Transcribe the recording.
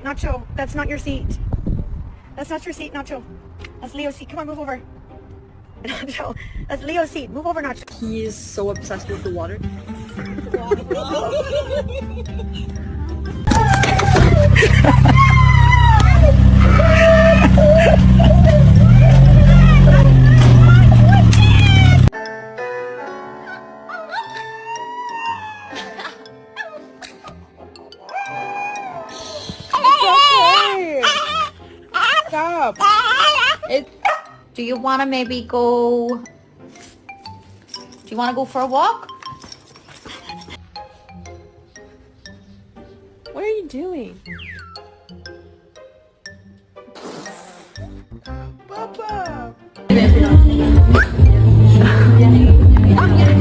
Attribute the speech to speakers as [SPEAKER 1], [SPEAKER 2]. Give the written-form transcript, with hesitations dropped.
[SPEAKER 1] Nacho, that's not your seat. That's not your seat, Nacho. That's Leo's seat. Come on, move over. Nacho, that's Leo's seat. Move over, Nacho.
[SPEAKER 2] He is so obsessed with the water.
[SPEAKER 3] Stop.
[SPEAKER 4] Do you want to maybe go... Do you want to go for a walk?
[SPEAKER 3] What are you doing?